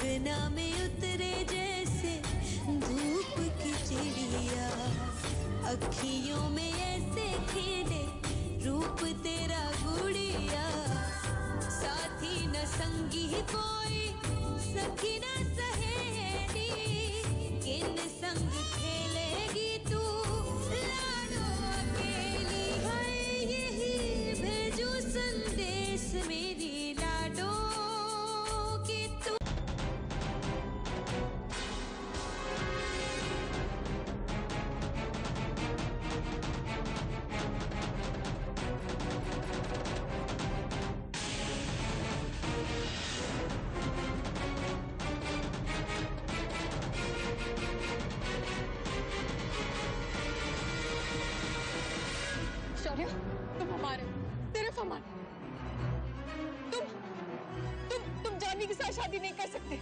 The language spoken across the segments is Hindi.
अंगना में उतरे जैसे धूप की चिड़िया, अखियों में ऐसे खिले रूप तेरा गुड़िया, साथी न संगी कोई सखी न सहेली, किन संग खेलेगी तू लाडो अकेली, है यही भेजू संदेश मेरी लाडो कि तू। शौर्य, तुम हमारे, सिर्फ हमारे। तुम जानवी के साथ शादी नहीं कर सकते।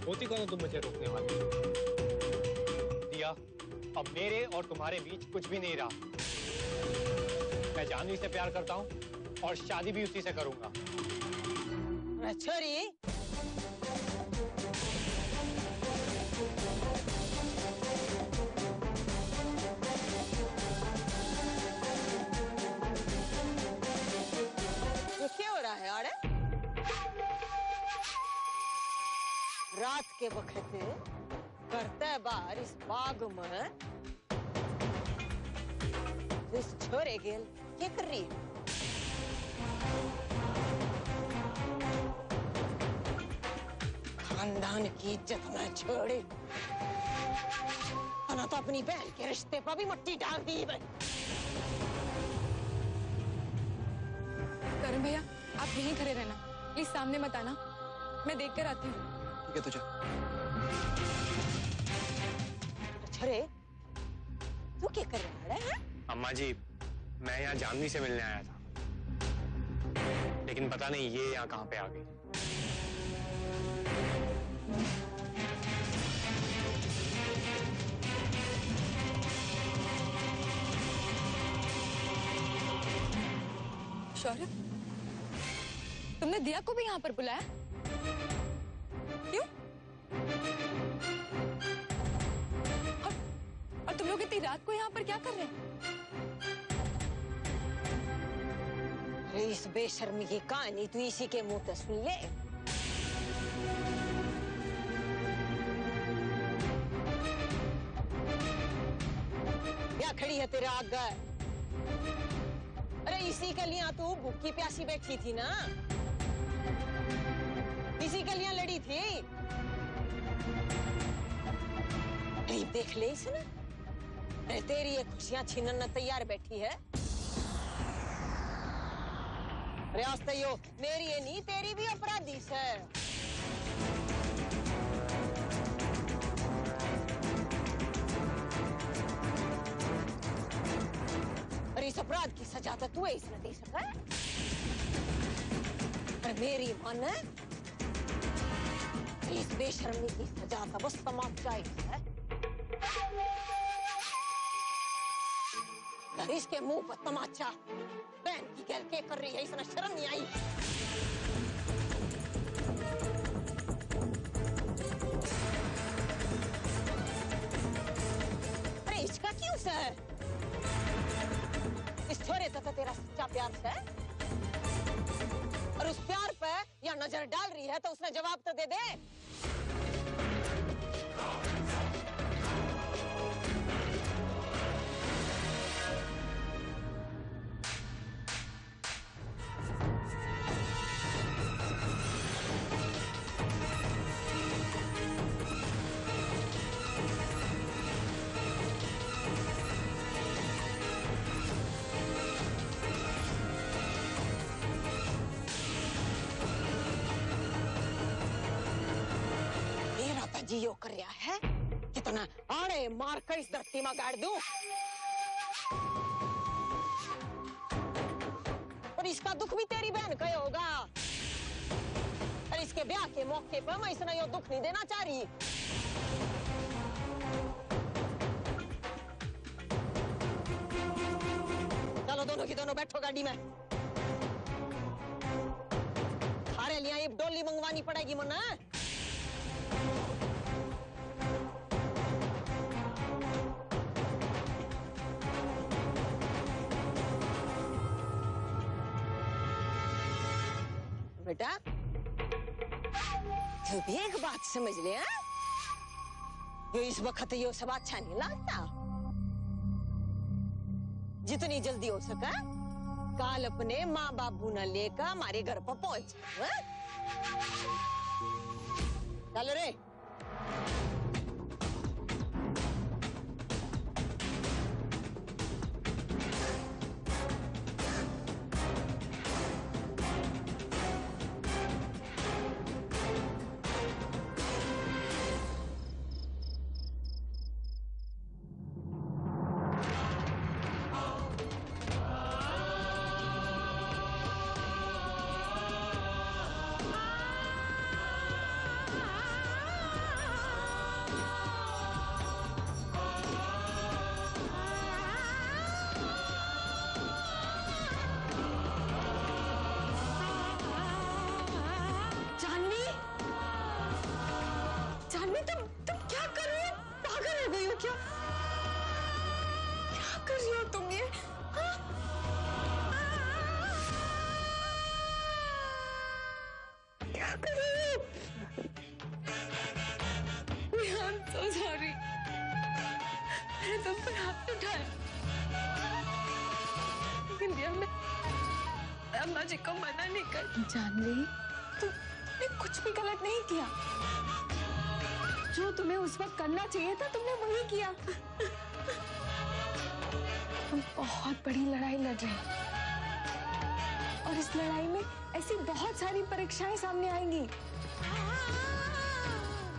होती कौन हो तुम मुझे रोकने वाले? दिया, अब मेरे और तुम्हारे बीच कुछ भी नहीं रहा। मैं जानवी से प्यार करता हूँ और शादी भी उसी से करूंगा। छोरी, ये क्या हो रहा है? अरे रात के वक्त करते बार इस बाग में इस छोरे गेल क्या कर रही है? खानदान की इज्जत में छोड़े ना तो अपनी बहन के रिश्ते पर भी मिट्टी डाल दी है। करण भैया, आप यहीं खड़े रहना, प्लीज सामने मत आना, मैं देख कर आती हूँ। ठीक है, तुझे अरे तू क्या कर रहा है? अम्मा जी, मैं यहाँ जानवी से मिलने आया था, लेकिन पता नहीं ये यहाँ कहाँ पे आ गई। शौर्य, तुमने दिया को भी यहाँ पर बुलाया? क्यों? और तुम लोग इतनी रात को यहाँ पर क्या कर रहे हैं? अरे इस बेशर्मी की कहानी तू इसी के मुंह से सुन ले। क्या खड़ी है तेरे आगे? अरे इसी के लिए तू भूखी प्यासी बैठी थी ना, इसी के लिए लड़ी थी। अरे देख ले इसने, अरे तेरी ये खुशियां छीनने तैयार बैठी है। अरे आज तो यो मेरी ये नहीं, तेरी भी अपराधी है। और इस अपराध की सजा तो तू इसने दे सका है। पर मेरी मन इस बेशर्मी की सजा तो बस तमाचा है। इसके मुंह पर तमाचा, बहन की गैल के कर रही है, इसने शर्म नहीं आई। अरे इसका क्यों से? इस छोरे तक तेरा सच्चा प्यार है, और उस प्यार पे या नजर डाल रही है तो उसने जवाब तो दे दे। जियो कर रहा है, कितना आड़े मार कर इस धरती में गाड़ दूं। और इसका दुख भी तेरी बहन का होगा, और इसके ब्याह के मौके पर मैं इसने यो दुख नहीं देना चाह रही। चलो दोनों दोनों की दोनों बैठो गाड़ी में। थारे लिए ये डोली मंगवानी पड़ेगी मुन्ना। बेटा तू भी एक बात समझ ले, हाँ? यो इस वक्त यो सब अच्छा नहीं लगता। जितनी जल्दी हो सका काल अपने माँ बाबू न लेकर हमारे घर पर पहुंच। चल रे। तुम क्या कर रही हो? पागल हो गई हो क्या? क्या कर रही हो तुम ये? हाँ? क्या कर रही हो? I'm so sorry. मैंने तुम पर हाथ उठाया, लेकिन दिया मैं अम्मा जी को मना नहीं कर। जानवी, तुमने कुछ भी गलत नहीं किया। जो तुम्हें उस वक्त करना चाहिए था तुमने वही किया। हम बहुत बड़ी लड़ाई लड़ रहे हैं और इस लड़ाई में ऐसी बहुत सारी परीक्षाएं सामने आएंगी।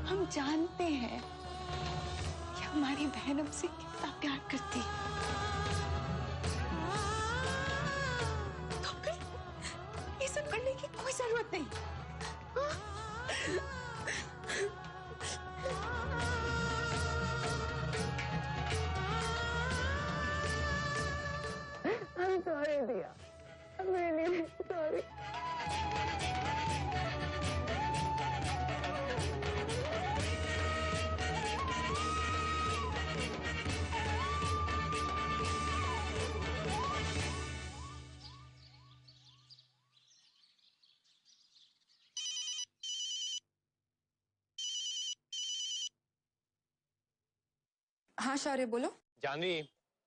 हम जानते हैं कि हमारी बहन हमसे कितना प्यार करती है, तो फिर ये सब करने की कोई जरूरत नहीं। I'm sorry, Diya. I'm really sorry. हाँ शौर्य बोलो। जानवी,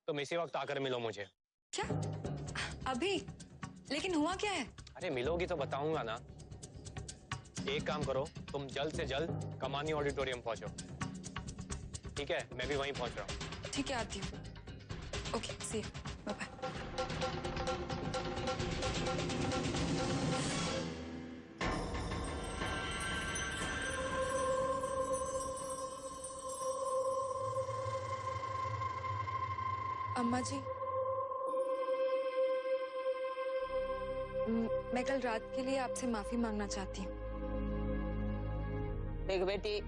तुम इसी वक्त आकर मिलो मुझे। क्या? अभी? लेकिन हुआ क्या है? अरे मिलोगी तो बताऊंगा ना। एक काम करो, तुम जल्द से जल्द कमानी ऑडिटोरियम पहुंचो। ठीक है, मैं भी वहीं पहुंच रहा हूँ। ठीक है, आती हूँ। Okay, see you, bye bye. अम्मा जी, मैं कल रात के लिए आपसे माफी मांगना चाहती हूँ। देख बेटी,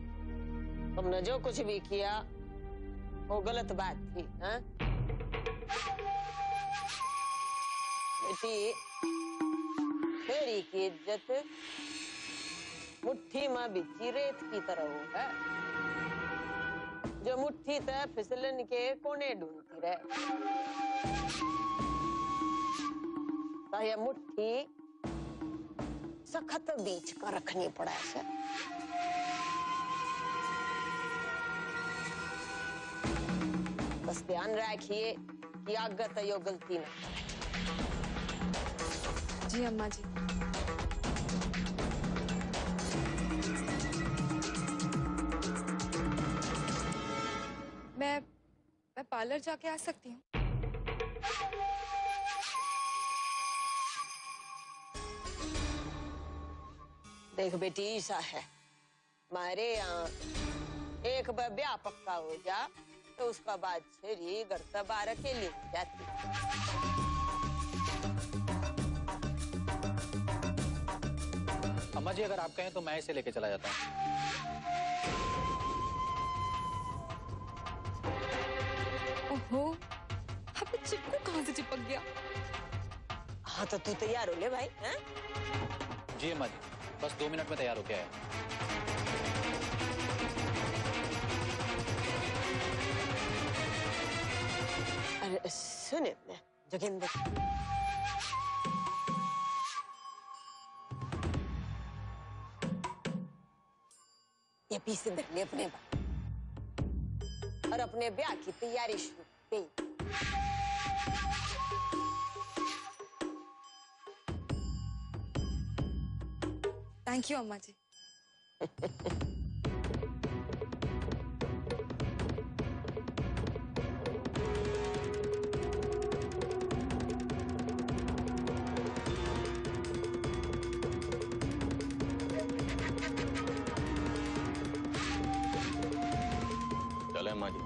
तुमने जो कुछ भी किया वो गलत बात थी। हाँ? बेटी, तेरी की इज्जत मुट्ठी में बिछी रेत की तरह होगा, जो मुट्ठी तक फिसलन के कोने ढूंढती रहे। तो ये मुट्ठी सख्त बीच का रखनी पड़ा है। बस ध्यान रखिए कि आगत यो गलती न करे। जी अम्मा जी। मैं पार्लर जाके आ सकती हूँ? देख बेटी, ऐसा है हमारे यहाँ एक बार ब्याह पक्का हो जा तो उसका बाद छेरी घर से बाहर अकेली हो जाती। अम्मा जी, अगर आप कहें तो मैं इसे लेके चला जाता हूँ। ओहो, अब चिपकू कहाँ से चिपक गया? हाँ तो तू तैयार हो ले भाई, हैं? जी अम्मा जी, बस 2 मिनट में तैयार होके आया। अरे सुने जोगिंदर, ये पीछे धर ले अपने बाप और अपने ब्याह की तैयारी शुरू कर। थैंक यू अम्मा जी। चले अम्मा जी,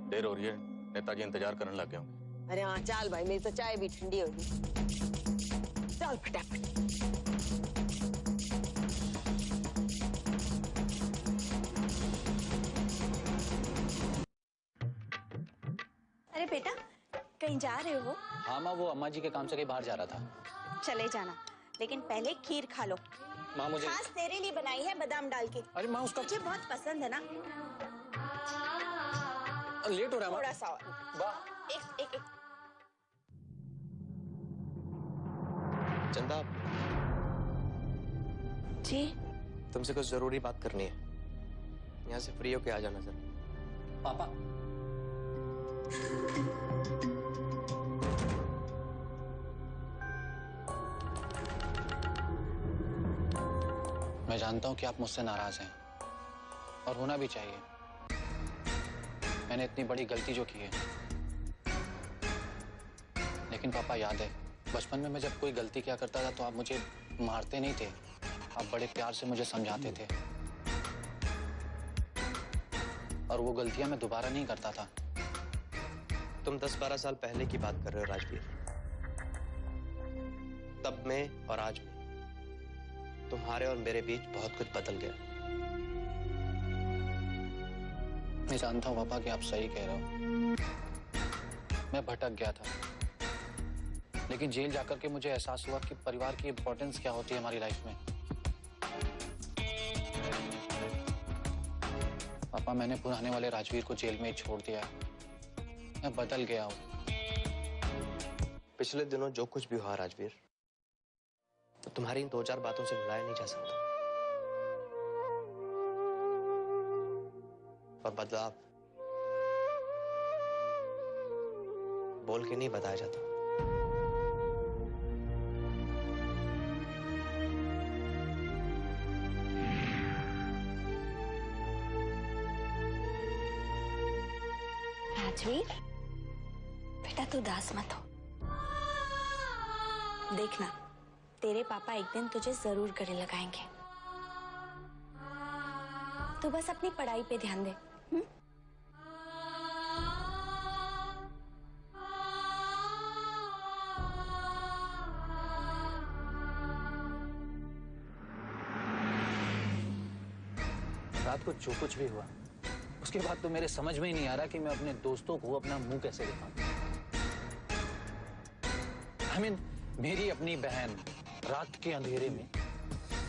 देर हो रही है, नेताजी इंतजार करने लग गए होंगे। अरे हाँ चाल भाई, मेरी तो चाय भी ठंडी होगी। चल फटाफट। अरे बेटा, कहीं जा रहे हो? हाँ माँ, वो अम्मा जी के काम से कहीं बाहर जा रहा था। चले जाना, लेकिन पहले खीर खा लो। माँ मुझे खास तेरे लिए बनाई है, बादाम डाल के। अरे माँ उसका मुझे बहुत पसंद है ना। लेट हो रहा है थोड़ा माँ। सा और। वाह। एक। चंदा, जी तुमसे कुछ जरूरी बात करनी है। यहाँ से फ्री होके आ जाना सर। पापा, मैं जानता हूँ कि आप मुझसे नाराज हैं और होना भी चाहिए। मैंने इतनी बड़ी गलती जो की है, लेकिन पापा याद है बचपन में मैं जब कोई गलती किया करता था तो आप मुझे मारते नहीं थे, आप बड़े प्यार से मुझे समझाते थे और वो गलतियां मैं दोबारा नहीं करता था। तुम 10-12 साल पहले की बात कर रहे हो राजवीर। तब में और आज में तुम्हारे और मेरे बीच बहुत कुछ बदल गया। मैं जानता हूँ पापा कि आप सही कह रहे हो। मैं भटक गया था, लेकिन जेल जाकर के मुझे एहसास हुआ कि परिवार की इम्पोर्टेंस क्या होती है हमारी लाइफ में। पापा, मैंने पुराने वाले राजवीर को जेल में ही छोड़ दिया है। मैं बदल गया हूँ। पिछले दिनों जो कुछ भी हुआ राजवीर, तो तुम्हारी इन 2-4 बातों से भुलाया नहीं जा सकता। और बदलाव बोल के नहीं बताया जाता। राजवीर, बेटा तू उदास मत हो। देखना, तेरे पापा एक दिन तुझे जरूर गले लगाएंगे। तू बस अपनी पढ़ाई पे ध्यान दे। रात को जो कुछ भी हुआ, उसके बाद तो मेरे समझ में ही नहीं आ रहा कि मैं अपने दोस्तों को अपना मुंह कैसे दिखाऊं। I mean, मेरी अपनी बहन रात के अंधेरे में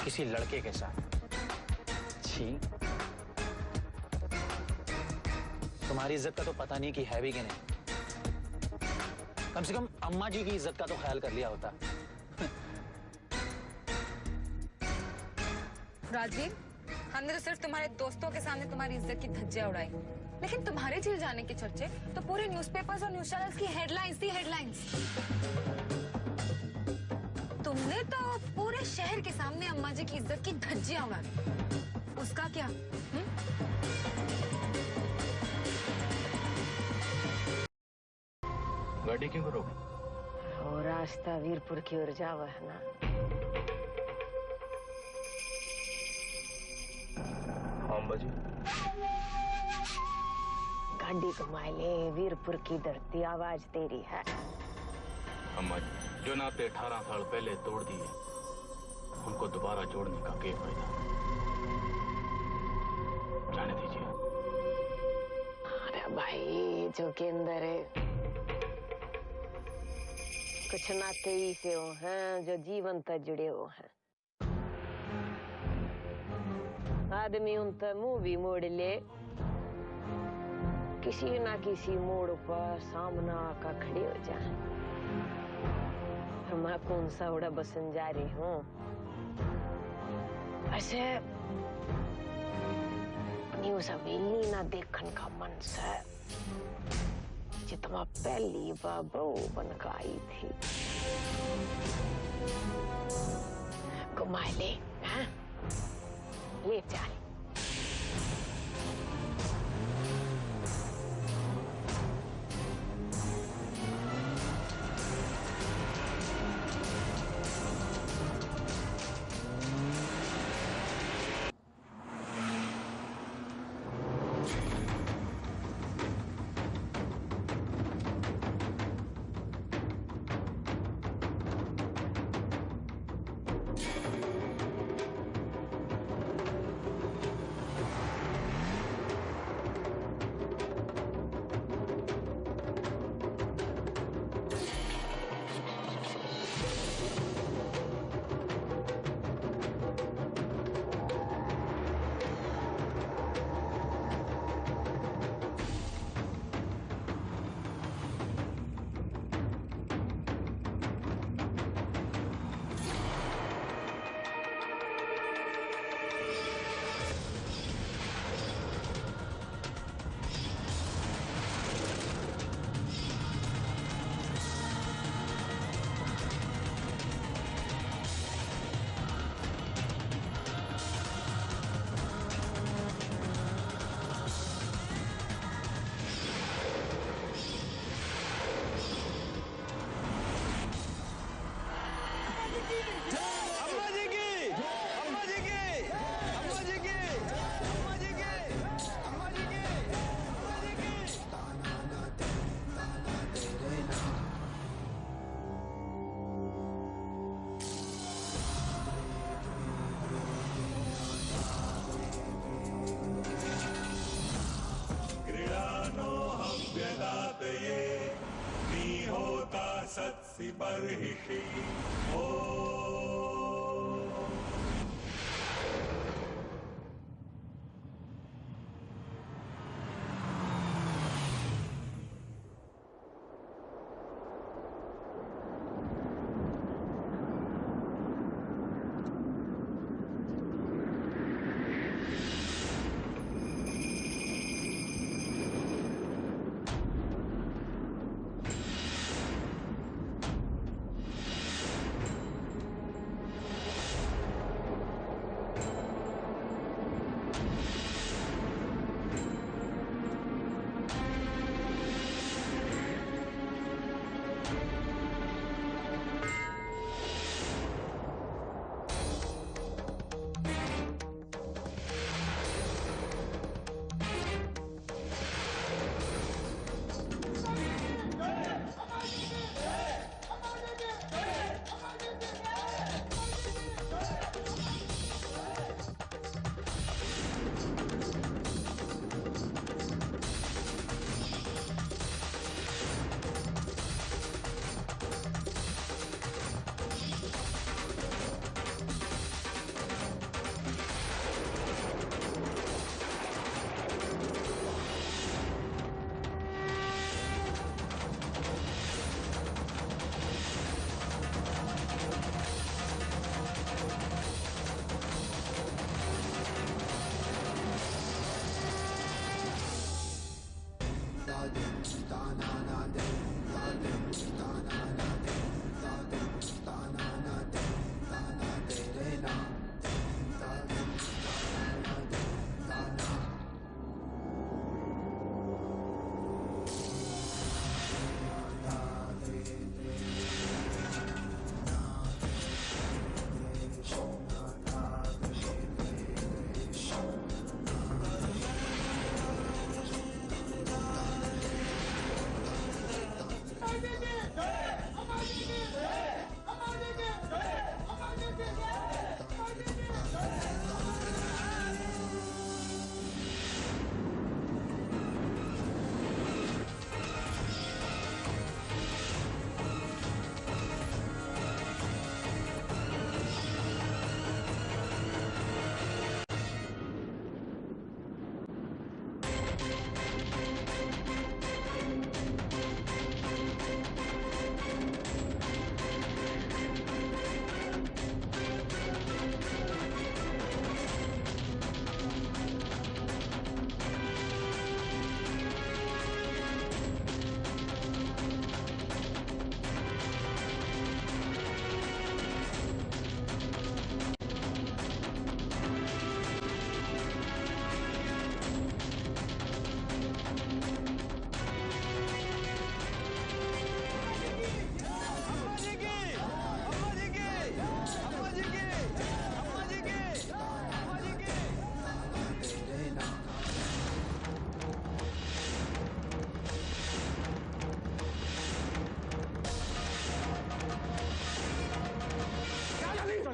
किसी लड़के के साथ। छी, तुम्हारी इज्जत का तो पता नहीं कि है भी कि नहीं। कम से कम अम्मा जी की इज्जत का तो ख्याल कर लिया होता। राजवीर, हमने तो सिर्फ तुम्हारे दोस्तों के सामने तुम्हारी इज्जत की धज्जियां उड़ाई, लेकिन तुम्हारे जेल जाने के चर्चे तो पूरे न्यूज़पेपर्स और न्यूज़ चैनल्स की हेडलाइंस थी, हेडलाइंस। तुमने तो पूरे शहर के सामने अम्मा जी की इज्जत की धज्जियां उड़ा दी। उसका क्या? गाड़ी क्यों रोकी? और रास्ता वीरपुर की ओर जावा है ना। हाँ अम्मा जी। गाड़ी घुमा ले, वीरपुर की धरती आवाज तेरी है। अम्मा जी, जो नाते 18 साल पहले तोड़ दिए, उनको दोबारा जोड़ने का क्या फायदा? जाने दीजिए। अरे भाई जोगिंदर, कुछ नाते ही से हो हैं जो जीवन तक जुड़े हो हैं। आदमी उन तक मुंह भी मोड़ ले, किसी ना किसी मोड़ पर सामना आकर खड़े हो जाए। मैं कौन सा उड़ा बसन जा रही हूँ, ऐसे अपनी उस हवेली ना देखन का मन से जितना पहली बार बहू बनकर आई थी। घुमा ले, हाँ? ले चल। सत्सि बर्हिषि ओ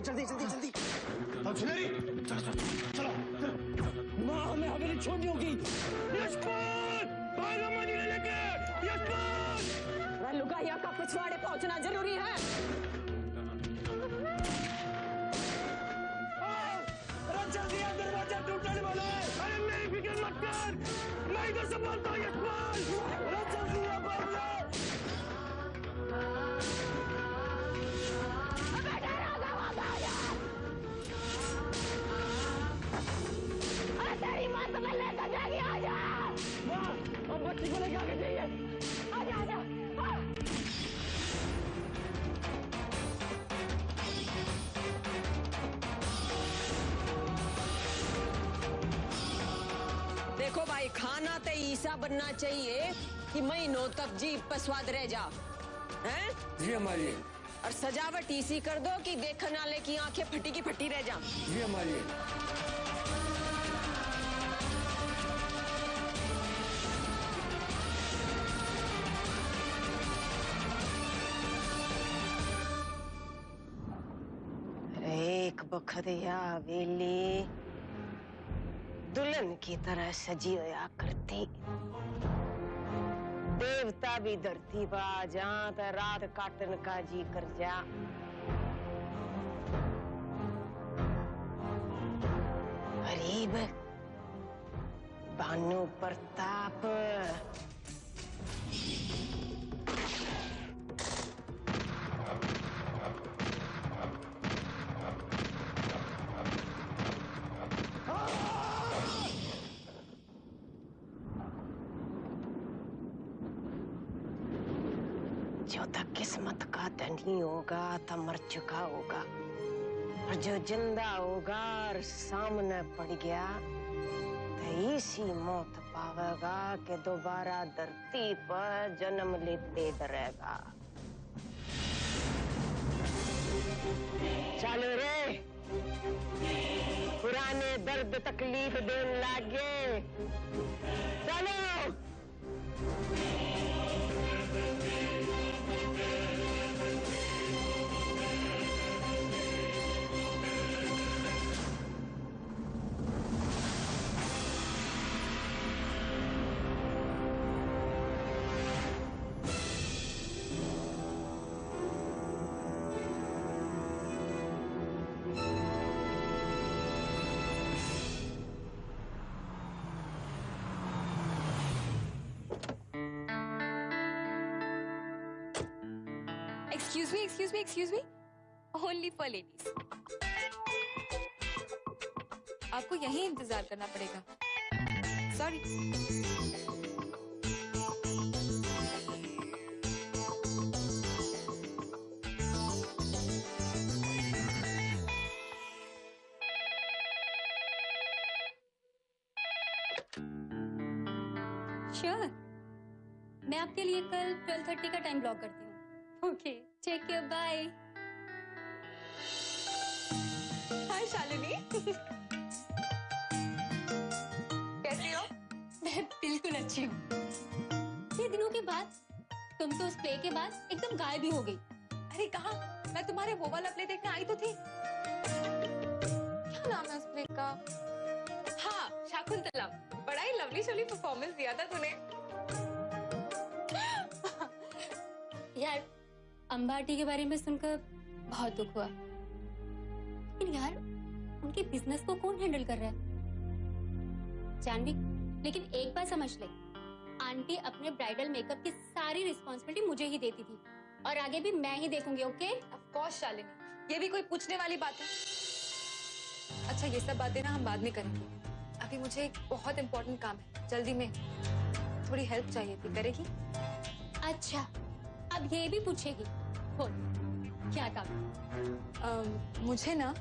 जल्दी जल्दी जल्दी। अब सुनेरी, चलो माँ हमें हवेली छोड़नी होगी। यशपाल, भाग अम्मा जी ने लेके। यशपाल, लुगाइया का पिछवाड़े पहुंचना जरूरी है। जल्दी दरवाजा टूटने वाला है। अरे मेरी फिक्र मत कर, मैं इधर संभालता हूँ। यशपाल, जल्दी अब बच्ची को लेके आगे जाइए। आजा आजा। देखो भाई, खाना तो ईसा बनना चाहिए कि महीनों तक जीभ पे स्वाद रह जा, हैं? जी हमारी। और सजावट इसी कर दो कि देखने वाले की आंखें फटी की फटी रह जा। जी हमारी। एक बखत या हवेली दुल्हन की तरह सजी होया करती। देवता भी धरती पा जा तो रात काटन का जी कर जा। गरीब भानु प्रताप जो तक किस्मत का धनी होगा तो मर चुका होगा, और जो जिंदा होगा और सामने पड़ गया तो इसी मौत पावेगा कि दोबारा धरती पर जन्म लेते डरेगा। चलो रे, पुराने दर्द तकलीफ देने लगे। चलो। Excuse me. Only for ladies. आपको यहीं इंतजार करना पड़ेगा। Sorry. Sure. मैं आपके लिए कल 12:30 का टाइम ब्लॉक करती हूँ। Okay, take care, bye. Hi Shalini. कैसी हो? मैं बिल्कुल अच्छी हूँ। इतने दिनों के बाद तुम तो उस प्ले के बाद एकदम गायब ही हो गई। अरे कहाँ? मैं तुम्हारे वो वाला प्ले देखने आई तो थी। क्या नाम है उस प्ले का? हाँ, शाकुंतला। बड़ा ही लवली शोली परफॉर्मेंस दिया था तूने। यार, अंबाटी के बारे में सुनकर बहुत दुख हुआ। लेकिन यार, उनके बिजनेस को कौन हैंडल कर रहा है? जानवी, लेकिन एक बात समझ ले, आंटी अपने ब्राइडल मेकअप की सारी रिस्पॉन्सिबिलिटी मुझे ही देती थी, और आगे भी मैं ही देखूंगी। ओके? ऑफ कोर्स शालिनी, ये भी कोई पूछने वाली बात है? अच्छा, ये सब बातें ना हम बाद में करेंगे। अभी मुझे एक बहुत इम्पोर्टेंट काम है, जल्दी में थोड़ी हेल्प चाहिए थी, करेगी? अच्छा, अब ये भी पूछेगी। बोल, क्या काम? मुझे ना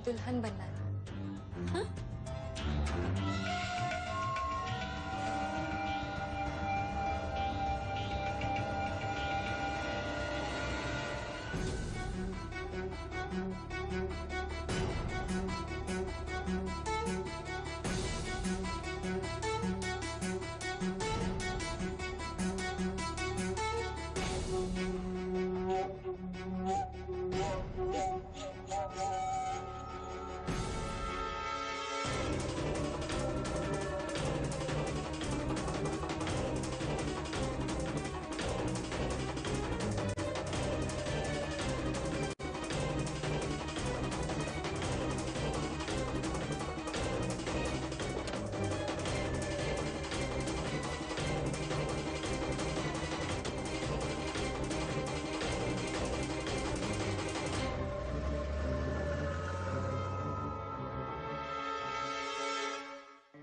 दुल्हन बनना है। हाँ?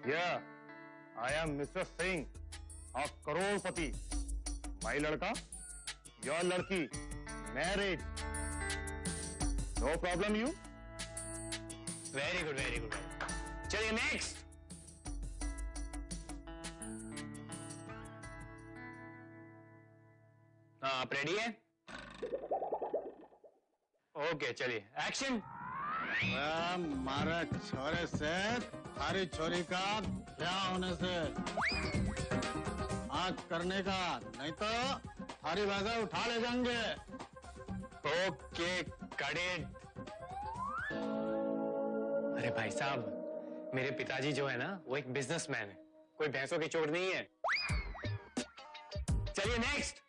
आई एम मिस्टर सिंह, करोड़पति। माई लड़का, योर लड़की, married, no problem you. Very good, very good. चलिए नेक्स्ट। हाँ, आप रेडी है? ओके, चलिए एक्शन। मारे छोरे से थारी छोरी का ब्याह होने से आज करने का, नहीं तो थारी बाजा उठा ले जाएंगे। ओके, कड़े। अरे भाई साहब, मेरे पिताजी जो है ना, वो एक बिजनेसमैन है, कोई भैंसों की चोट नहीं है। चलिए नेक्स्ट।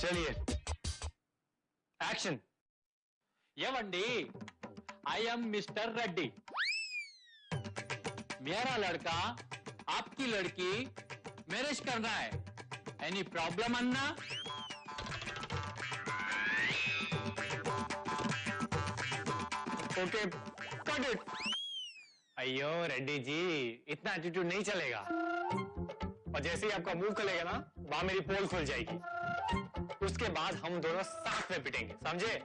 चलिए एक्शन। येवंडी, आई एम मिस्टर रेड्डी। मेरा लड़का आपकी लड़की मैरिज करना है। एनी प्रॉब्लम अन्ना? Okay, cut it. अयो रेड्डी जी, इतना एटीट्यूड नहीं चलेगा। और जैसे ही आपका मूव करेगा ना, वहां मेरी पोल खुल जाएगी। उसके बाद हम दोनों साथ में पिटेंगे, समझे?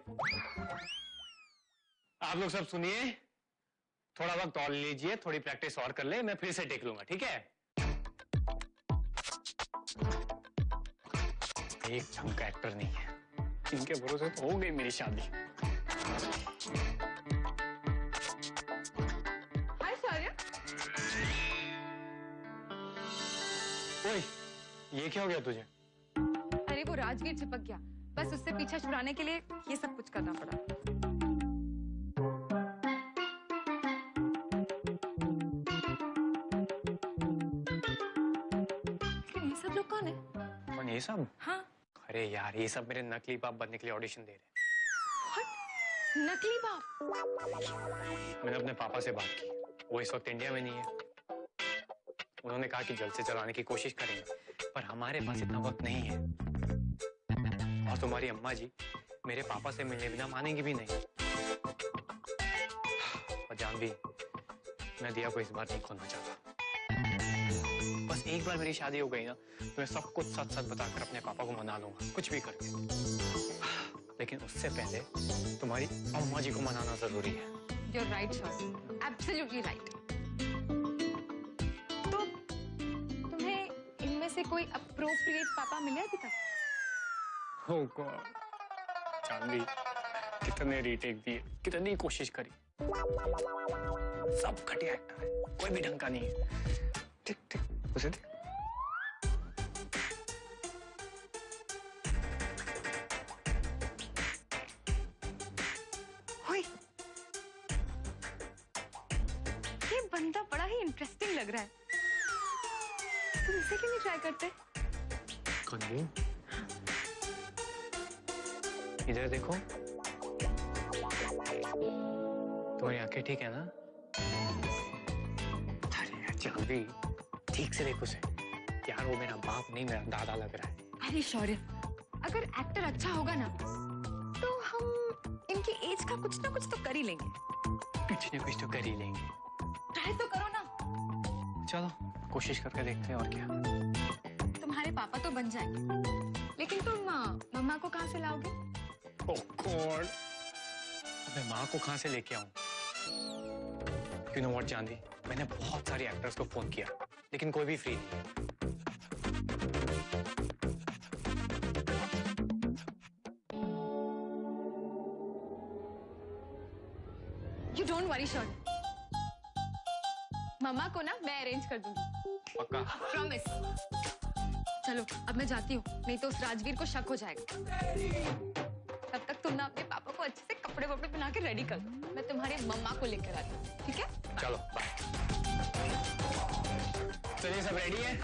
आप लोग सब सुनिए, थोड़ा वक्त और लीजिए, थोड़ी प्रैक्टिस और कर ले, मैं फिर से टेक लूंगा, ठीक है? एक ढंग का एक्टर नहीं है, इनके भरोसे तो हो गई मेरी शादी। हाय सौर्य। ओए, ये क्या हो गया तुझे? अरे वो राजवीर चिपक गया, बस उससे पीछा छुड़ाने के लिए ये सब कुछ करना पड़ा। लेकिन ये सब लोग कौन है? कौन ये सब? हाँ। अरे यार, ये सब मेरे नकली बाप बनने के लिए ऑडिशन दे रहे हैं। नकली बाप? मैंने अपने पापा से बात की, वो इस वक्त इंडिया में नहीं है। उन्होंने कहा कि जल्द से जल्द आने की कोशिश करेंगे, पर हमारे पास इतना वक्त नहीं है। और तुम्हारी अम्मा जी मेरे पापा से मिलने बिना मानेंगी भी नहीं। और जानवी, मैं दिया को इस बार नहीं खोना चाहता। बस एक बार मेरी शादी हो गई ना, तो मैं सब कुछ सच सच बताकर अपने पापा को मना लूंगा, कुछ भी करके। लेकिन उससे पहले तुम्हारी अम्मा जी को मनाना जरूरी है। You're right, सौर्य, absolutely right। तो तुम्हें इनमें से कोई appropriate पापा मिले अभी तक? Oh God, जानवी, कितने रीटेक दिए, कितनी कोशिश करी, सब घटिया एक्टर है, कोई भी ढंग का नहीं है। ठीक ठीक, उसे दे। ये बंदा बड़ा ही इंटरेस्टिंग लग रहा है, तुम इसे क्यों नहीं ट्राई करते? कन्नू, इधर देखो, तुम्हारी आंखें ठीक है ना? अरे यार जानवी, ठीक से देखो उसे। यार वो मेरा बाप नहीं, मेरा दादा लग रहा है। अरे शौर्य, अगर एक्टर अच्छा होगा ना, तो हम इनकी एज का कुछ ना कुछ तो कर ही लेंगे। कुछ ना कुछ तो कर ही लेंगे। ट्राई तो करो ना। चलो कोशिश करके देखते हैं, और क्या। तुम्हारे पापा तो बन जाएंगे, लेकिन तुम मम्मा को कहाँ से लाओगे? ओह गॉड, मैं माँ को कहाँ से लेके आऊं? You know what, जानवी, मैंने बहुत सारे एक्टर्स को फोन किया, लेकिन कोई भी फ्री नहीं है। You don't worry, शौर्य, मम्मा को ना मैं अरेंज कर दूंगी। पक्का? प्रॉमिस। चलो अब मैं जाती हूँ, नहीं तो उस राजवीर को शक हो जाएगा। तब तक तुम ना अपने पापा को अच्छे से कपड़े वपड़े पहना के रेडी कर दो, मैं तुम्हारी मम्मा को लेकर आती हूँ, ठीक है? चलो बाय। चलिए सब रेडी है?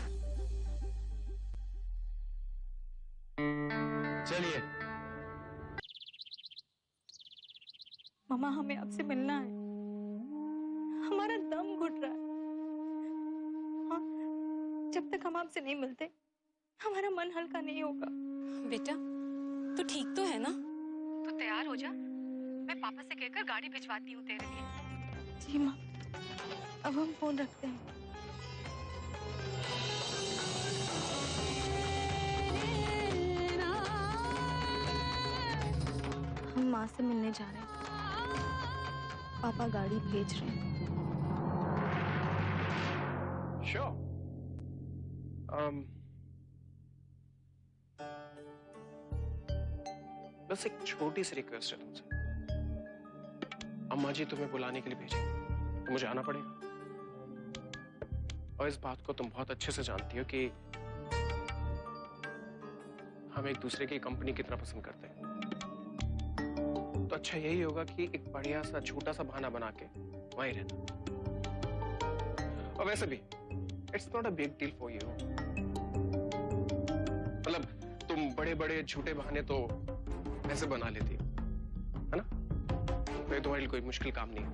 चलिए। मामा, हमें आपसे मिलना है, हमारा दम घुट रहा है। हाँ, जब तक हम आपसे नहीं मिलते, हमारा मन हल्का नहीं होगा। बेटा, तू ठीक तो है ना? तो तैयार हो हो जा, मैं पापा से कहकर गाड़ी भिजवाती हूँ तेरे लिए। जी माँ, अब हम फोन रखते हैं। हम माँ से मिलने जा रहे हैं, पापा गाड़ी भेज रहे हैं। Sure. बस एक छोटी सी रिक्वेस्ट है तुमसे। अम्मा जी तुम्हें बुलाने के लिए भेजेंगे तो मुझे आना पड़ेगा। और इस बात को तुम बहुत अच्छे से जानती हो कि हम एक दूसरे की कंपनी कितना पसंद करते हैं। तो अच्छा यही होगा कि एक बढ़िया सा छोटा सा बहाना बना के वहीं रहना। और वैसे भी it's not a big deal for you. मतलब तुम बड़े बड़े झूठे बहाने तो ऐसे बना लेती है ना, तो तुम्हारे लिए कोई मुश्किल काम नहीं है।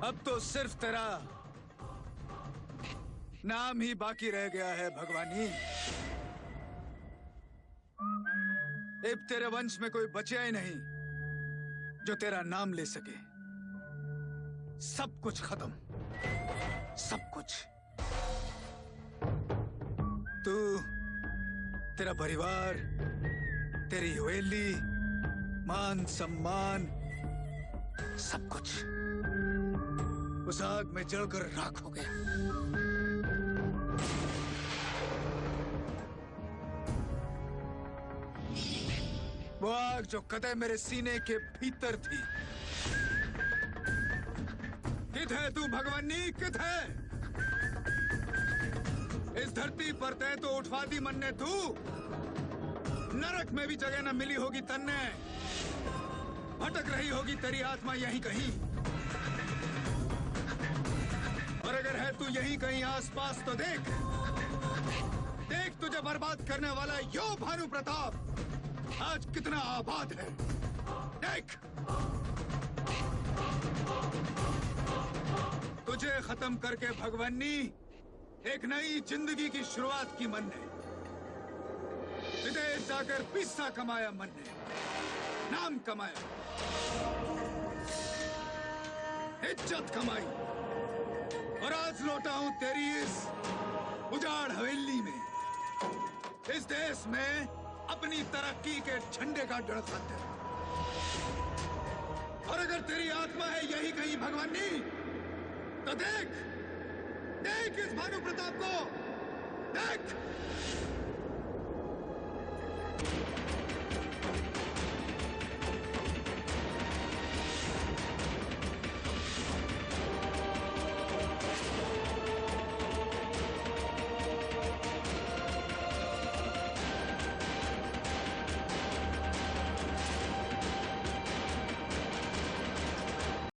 अब तो सिर्फ तेरा नाम ही बाकी रह गया है भगवानी। अब तेरे वंश में कोई बचा ही नहीं जो तेरा नाम ले सके। सब कुछ खत्म, सब कुछ। तू, तेरा परिवार, तेरी हवेली, मान सम्मान, सब कुछ उस आग में जलकर राख हो गया। वो आग जो कदे मेरे सीने के भीतर थी। कित है तू भगवानी, कित है? इस धरती पर तय तो उठवा दी मन ने तू, नरक में भी जगह न मिली होगी तन्ने। भटक रही होगी तेरी आत्मा यहीं कहीं, और अगर है तू यहीं कहीं आसपास तो देख, देख तुझे बर्बाद करने वाला यो भानु प्रताप आज कितना आबाद है। देख, तुझे खत्म करके भगवानी एक नई जिंदगी की शुरुआत की मन ने। विदेश जाकर पैसा कमाया मन ने, नाम कमाया, इज्जत कमाई, और आज लौटा हूं तेरी इस उजाड़ हवेली में, इस देश में अपनी तरक्की के झंडे का डड़काते। और अगर तेरी आत्मा है यही कहीं भगवानी, तो देख, देख इस भानु प्रताप को, देख।